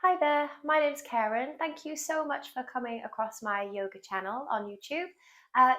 Hi there, my name's Karen. Thank you so much for coming across my yoga channel on YouTube.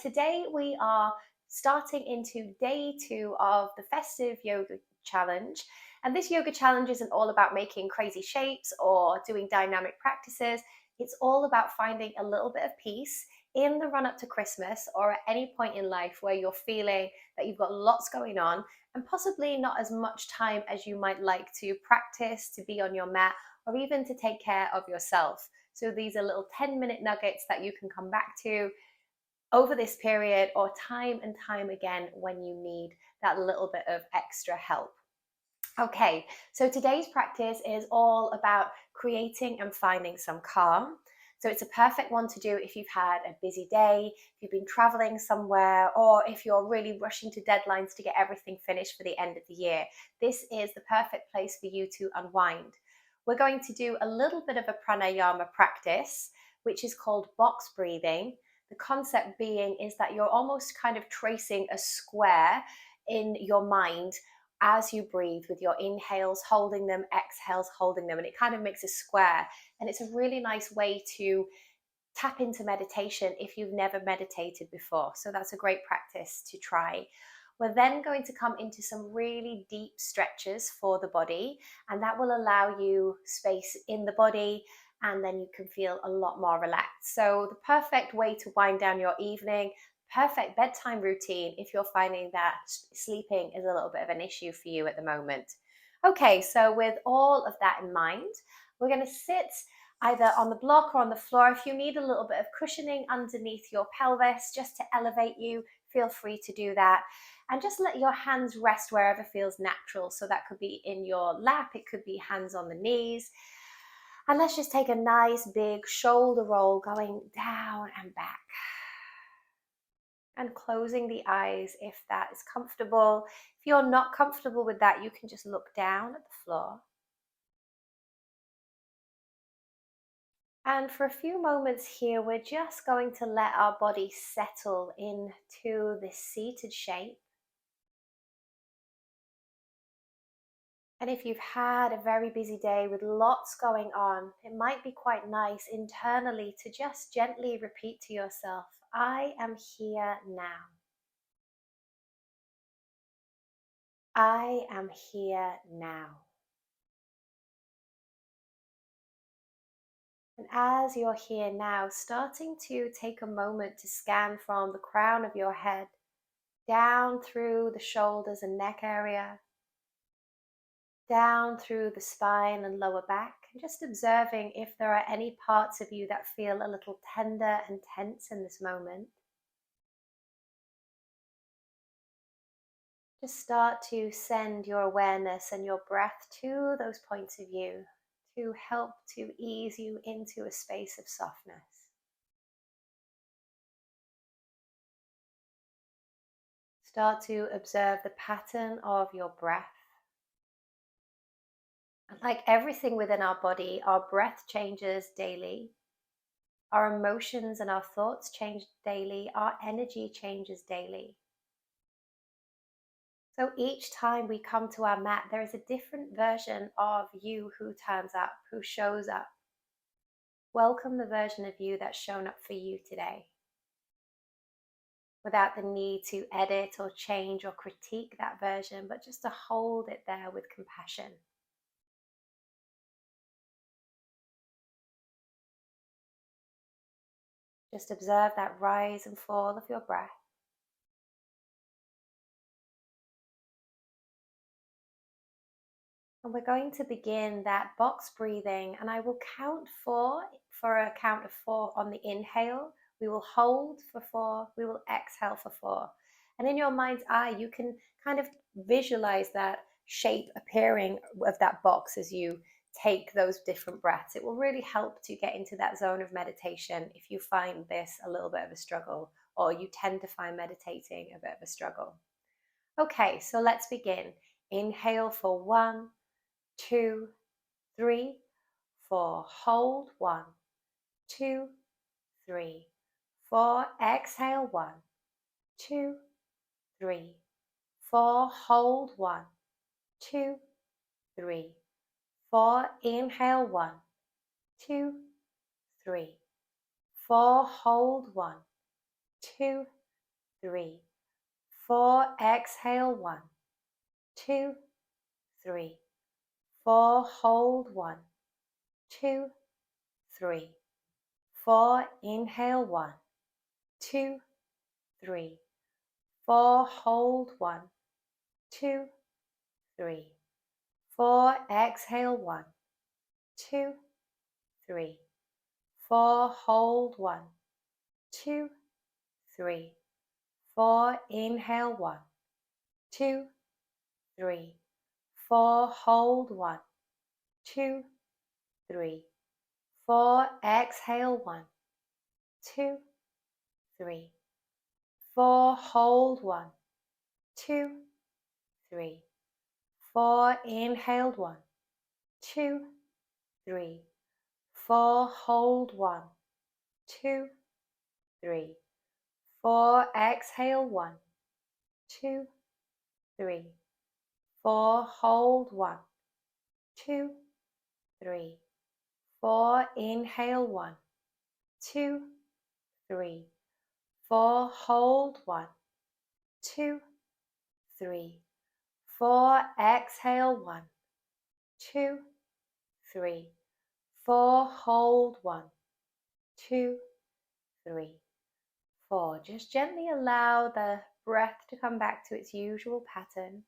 Today we are starting into day 2 of the festive yoga challenge. And this yoga challenge isn't all about making crazy shapes or doing dynamic practices. It's all about finding a little bit of peace in the run up to Christmas or at any point in life where you're feeling that you've got lots going on and possibly not as much time as you might like to practice, to be on your mat, or even to take care of yourself. So these are little 10-minute nuggets that you can come back to over this period or time and time again when you need that little bit of extra help. Okay, so today's practice is all about creating and finding some calm. So it's a perfect one to do if you've had a busy day, if you've been traveling somewhere, or if you're really rushing to deadlines to get everything finished for the end of the year. This is the perfect place for you to unwind. We're going to do a little bit of a pranayama practice, which is called box breathing. The concept being is that you're almost kind of tracing a square in your mind as you breathe, with your inhales holding them, exhales holding them, and it kind of makes a square. And it's a really nice way to tap into meditation if you've never meditated before. So that's a great practice to try. We're then going to come into some really deep stretches for the body, and that will allow you space in the body, and then you can feel a lot more relaxed. So the perfect way to wind down your evening, perfect bedtime routine if you're finding that sleeping is a little bit of an issue for you at the moment. Okay, so with all of that in mind, we're going to sit either on the block or on the floor. If you need a little bit of cushioning underneath your pelvis just to elevate you, feel free to do that. And just let your hands rest wherever feels natural. So that could be in your lap, it could be hands on the knees. And let's just take a nice big shoulder roll going down and back. And closing the eyes if that is comfortable. If you're not comfortable with that, you can just look down at the floor. And for a few moments here, we're just going to let our body settle into this seated shape. And if you've had a very busy day with lots going on, it might be quite nice internally to just gently repeat to yourself, I am here now. I am here now. And as you're here now, starting to take a moment to scan from the crown of your head down through the shoulders and neck area, down through the spine and lower back, and just observing if there are any parts of you that feel a little tender and tense in this moment. Just start to send your awareness and your breath to those points of view to help to ease you into a space of softness. Start to observe the pattern of your breath. Like everything within our body, our breath changes daily. Our emotions and our thoughts change daily. Our energy changes daily. So each time we come to our mat, there is a different version of you who turns up, who shows up. Welcome the version of you that's shown up for you today, without the need to edit or change or critique that version, but just to hold it there with compassion. Just observe that rise and fall of your breath. And we're going to begin that box breathing, and I will count 4 for a count of 4 on the inhale. We will hold for 4, we will exhale for 4. And in your mind's eye, you can kind of visualize that shape appearing of that box as you take those different breaths. It will really help to get into that zone of meditation if you find this a little bit of a struggle, or you tend to find meditating a bit of a struggle. Okay, so let's begin. Inhale for 1, 2, 3, 4. Hold 1, 2, 3, 4. Exhale 1, 2, 3, 4. Hold 1, 2, 3, 4. Inhale 1, 2, 3, 4, hold 1, 2, 3, 4, exhale 1, 2, 3, 4, hold 1, 2, 3, 4, inhale 1, 2, 3, 4, hold 1, 2, 3, 4, exhale 1, 2, 3, 4, hold 1, 2, 3, 4, inhale 1, 2, 3, 4, hold 1, 2, 3, 4, exhale 1, 2, 3, 4, hold 1, 2, 3, 4, inhaled 1, 2, 3, 4, hold 1, 2, 3, 4, exhale 1, 2, 3, 4, hold 1, 2, 3, 4, inhale 1, 2, 3, 4, hold 1, 2, 3, 4, exhale 1, 2, 3, 4, hold 1, 2, 3, 4. Just gently allow the breath to come back to its usual pattern.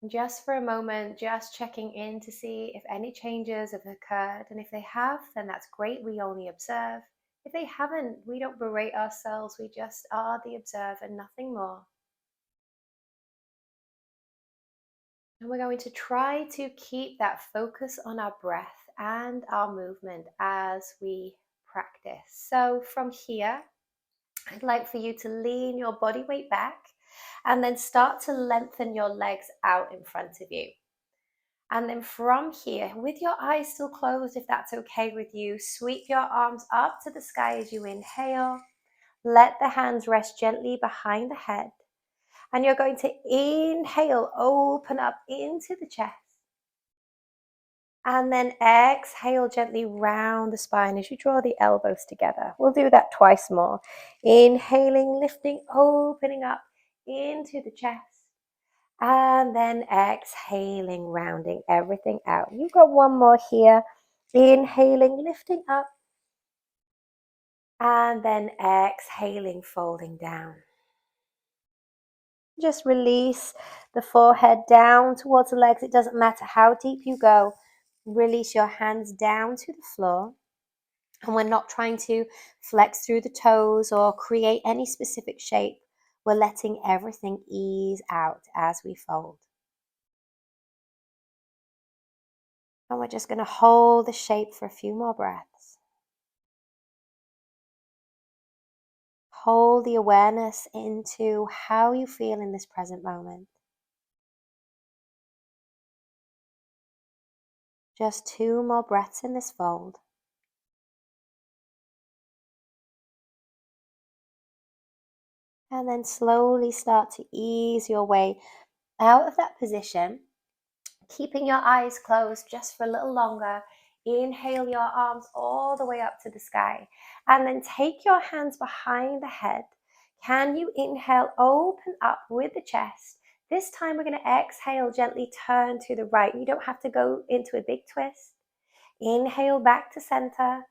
Just for a moment, just checking in to see if any changes have occurred. And if they have, then that's great. We only observe. If they haven't, we don't berate ourselves. We just are the observer, nothing more. And we're going to try to keep that focus on our breath and our movement as we practice. So from here, I'd like for you to lean your body weight back and then start to lengthen your legs out in front of you. And then from here, with your eyes still closed, if that's okay with you, sweep your arms up to the sky as you inhale. Let the hands rest gently behind the head. And you're going to inhale, open up into the chest. And then exhale, gently round the spine as you draw the elbows together. We'll do that twice more. Inhaling, lifting, opening up into the chest. And then exhaling, rounding everything out. You've got one more here. Inhaling, lifting up. And then exhaling, folding down. Just release the forehead down towards the legs. It doesn't matter how deep you go. Release your hands down to the floor. And we're not trying to flex through the toes or create any specific shape. We're letting everything ease out as we fold. And we're just going to hold the shape for a few more breaths. Hold the awareness into how you feel in this present moment. Just 2 more breaths in this fold. And then slowly start to ease your way out of that position, keeping your eyes closed just for a little longer. Inhale your arms all the way up to the sky. And then take your hands behind the head. Can you inhale, open up with the chest? This time we're going to exhale, gently turn to the right. You don't have to go into a big twist. Inhale back to center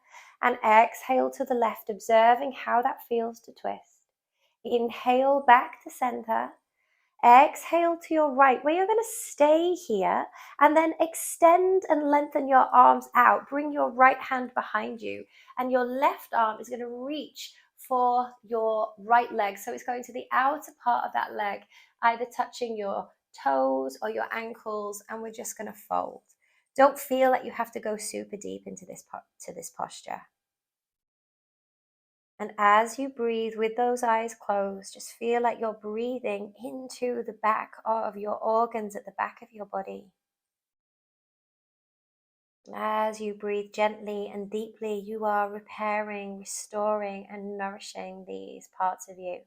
and exhale to the left, observing how that feels to twist. Inhale back to center. Exhale to your right, where you're going to stay here and then extend and lengthen your arms out. Bring your right hand behind you and your left arm is going to reach for your right leg. So it's going to the outer part of that leg, either touching your toes or your ankles, and we're just going to fold. Don't feel like you have to go super deep into this posture. And as you breathe with those eyes closed, just feel like you're breathing into the back of your organs at the back of your body. As you breathe gently and deeply, you are repairing, restoring, and nourishing these parts of you.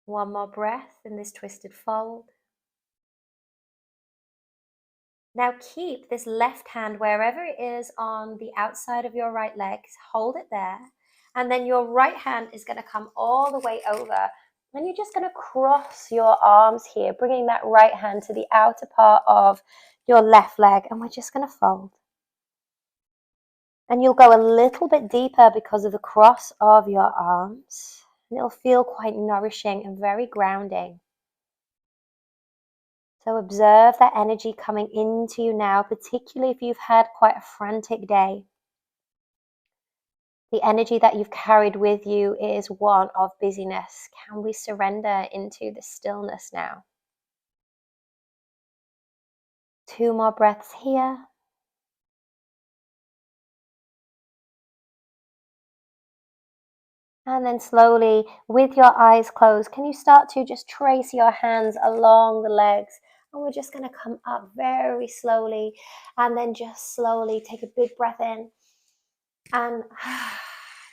One more breath in this twisted fold. Now keep this left hand wherever it is on the outside of your right leg. Hold it there. And then your right hand is going to come all the way over. And you're just going to cross your arms here, bringing that right hand to the outer part of your left leg. And we're just going to fold. And you'll go a little bit deeper because of the cross of your arms. And it'll feel quite nourishing and very grounding. So observe that energy coming into you now, particularly if you've had quite a frantic day. The energy that you've carried with you is one of busyness. Can we surrender into the stillness now? 2 more breaths here. And then slowly, with your eyes closed, can you start to just trace your hands along the legs? And we're just going to come up very slowly, and then just slowly take a big breath in and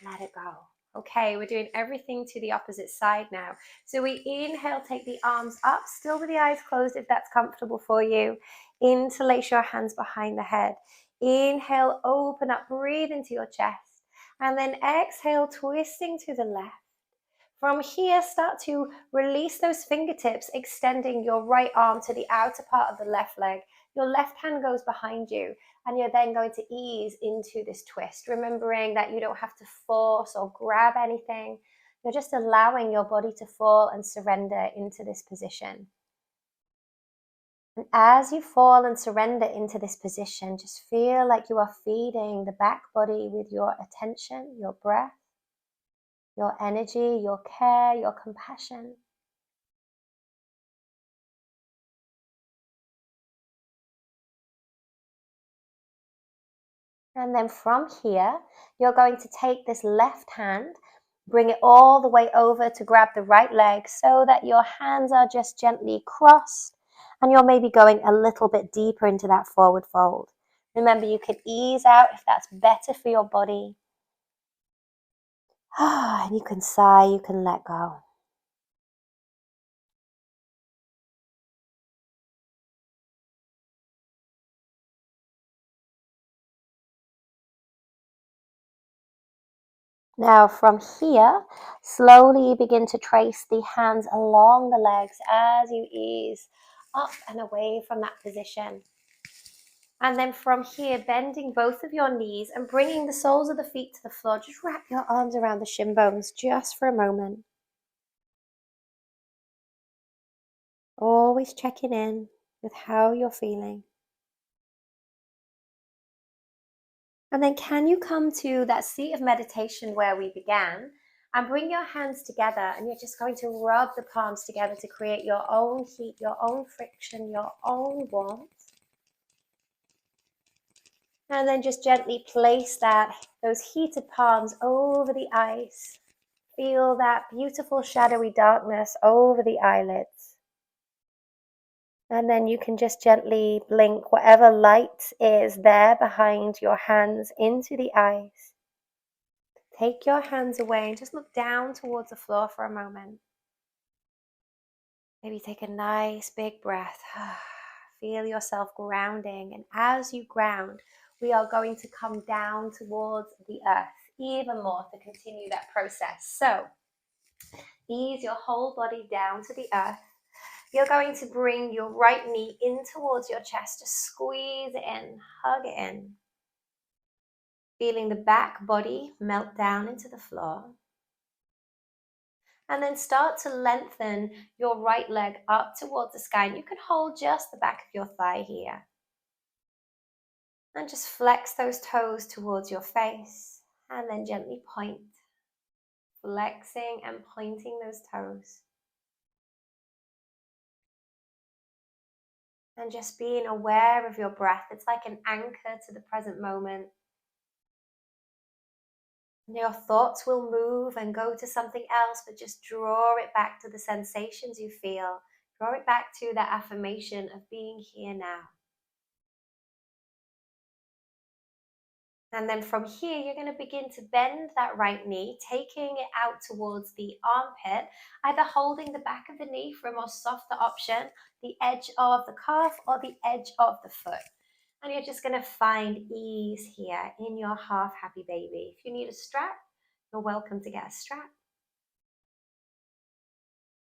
let it go. Okay, we're doing everything to the opposite side now. So we inhale, take the arms up, still with the eyes closed if that's comfortable for you. Interlace your hands behind the head. Inhale, open up, breathe into your chest. And then exhale, twisting to the left. From here, start to release those fingertips, extending your right arm to the outer part of the left leg. Your left hand goes behind you, and you're then going to ease into this twist, remembering that you don't have to force or grab anything. You're just allowing your body to fall and surrender into this position. And as you fall and surrender into this position, just feel like you are feeding the back body with your attention, your breath, your energy, your care, your compassion. And then from here, you're going to take this left hand, bring it all the way over to grab the right leg so that your hands are just gently crossed and you're maybe going a little bit deeper into that forward fold. Remember, you can ease out if that's better for your body. And you can sigh, you can let go. Now from here, slowly begin to trace the hands along the legs as you ease up and away from that position. And then from here, bending both of your knees and bringing the soles of the feet to the floor. Just wrap your arms around the shin bones just for a moment. Always checking in with how you're feeling. And then can you come to that seat of meditation where we began and bring your hands together, and you're just going to rub the palms together to create your own heat, your own friction, your own warmth. And then just gently place those heated palms over the eyes. Feel that beautiful shadowy darkness over the eyelids. And then you can just gently blink whatever light is there behind your hands into the eyes. Take your hands away and just look down towards the floor for a moment. Maybe take a nice big breath. Feel yourself grounding. And as you ground, we are going to come down towards the earth even more to continue that process. So ease your whole body down to the earth. You're going to bring your right knee in towards your chest. Just squeeze it in, hug it in. Feeling the back body melt down into the floor. And then start to lengthen your right leg up towards the sky. And you can hold just the back of your thigh here. And just flex those toes towards your face. And then gently point. Flexing and pointing those toes. And just being aware of your breath. It's like an anchor to the present moment. Your thoughts will move and go to something else, but just draw it back to the sensations you feel. Draw it back to that affirmation of being here now. And then from here, you're going to begin to bend that right knee, taking it out towards the armpit, either holding the back of the knee for a more softer option, the edge of the calf, or the edge of the foot. And you're just going to find ease here in your half happy baby. If you need a strap, you're welcome to get a strap.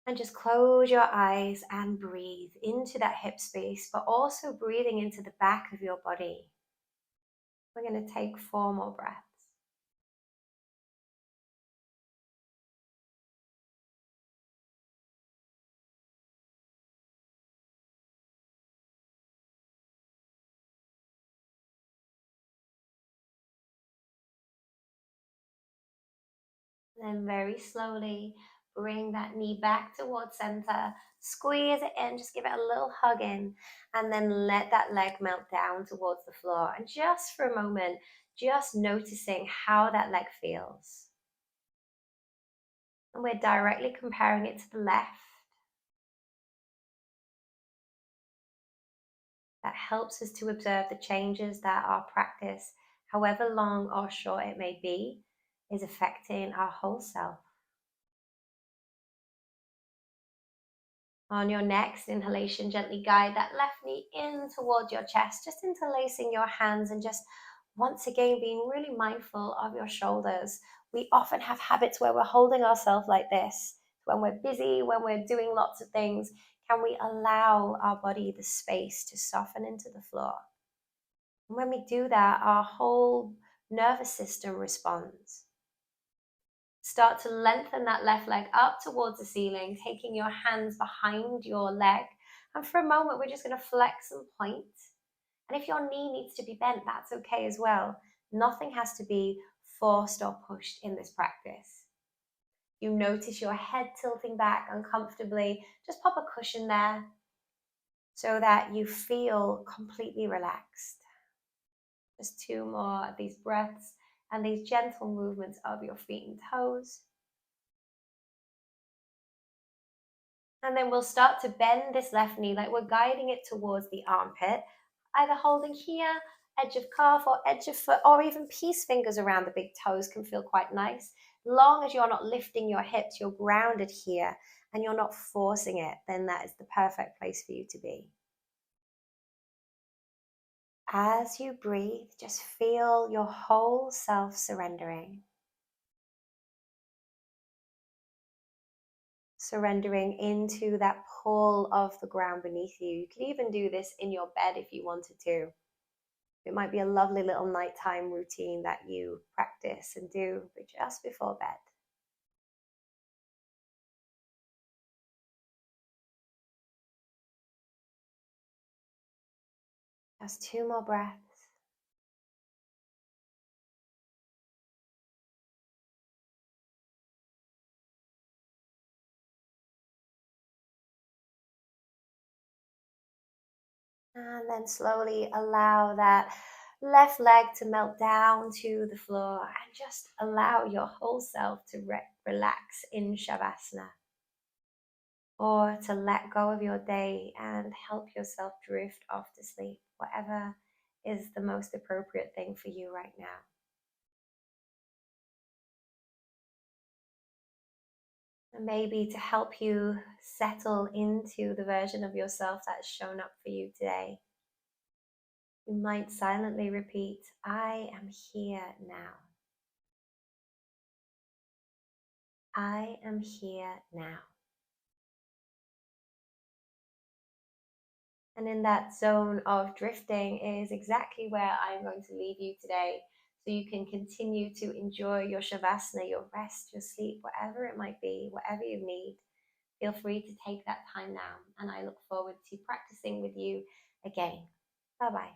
And just close your eyes and breathe into that hip space, but also breathing into the back of your body. We're going to take 4 more breaths. Then very slowly bring that knee back towards center, squeeze it in, just give it a little hug in, and then let that leg melt down towards the floor. And just for a moment, just noticing how that leg feels. And we're directly comparing it to the left. That helps us to observe the changes that our practice, however long or short it may be, is affecting our whole self. On your next inhalation, gently guide that left knee in towards your chest, just interlacing your hands and just once again being really mindful of your shoulders. We often have habits where we're holding ourselves like this. When we're busy, when we're doing lots of things, can we allow our body the space to soften into the floor? And when we do that, our whole nervous system responds. Start to lengthen that left leg up towards the ceiling, taking your hands behind your leg. And for a moment, we're just going to flex and point. And if your knee needs to be bent, that's okay as well. Nothing has to be forced or pushed in this practice. You notice your head tilting back uncomfortably, just pop a cushion there so that you feel completely relaxed. Just 2 more of these breaths and these gentle movements of your feet and toes. And then we'll start to bend this left knee like we're guiding it towards the armpit, either holding here, edge of calf or edge of foot, or even peace fingers around the big toes can feel quite nice. Long as you're not lifting your hips, you're grounded here and you're not forcing it, then that is the perfect place for you to be. As you breathe, just feel your whole self surrendering. Surrendering into that pull of the ground beneath you. You can even do this in your bed if you wanted to. It might be a lovely little nighttime routine that you practice and do, but just before bed. Just 2 more breaths. And then slowly allow that left leg to melt down to the floor and just allow your whole self to relax in Shavasana, or to let go of your day and help yourself drift off to sleep, whatever is the most appropriate thing for you right now. And maybe to help you settle into the version of yourself that's shown up for you today, you might silently repeat, I am here now. I am here now. And in that zone of drifting is exactly where I'm going to leave you today. So you can continue to enjoy your Shavasana, your rest, your sleep, whatever it might be, whatever you need. Feel free to take that time now. And I look forward to practicing with you again. Bye-bye.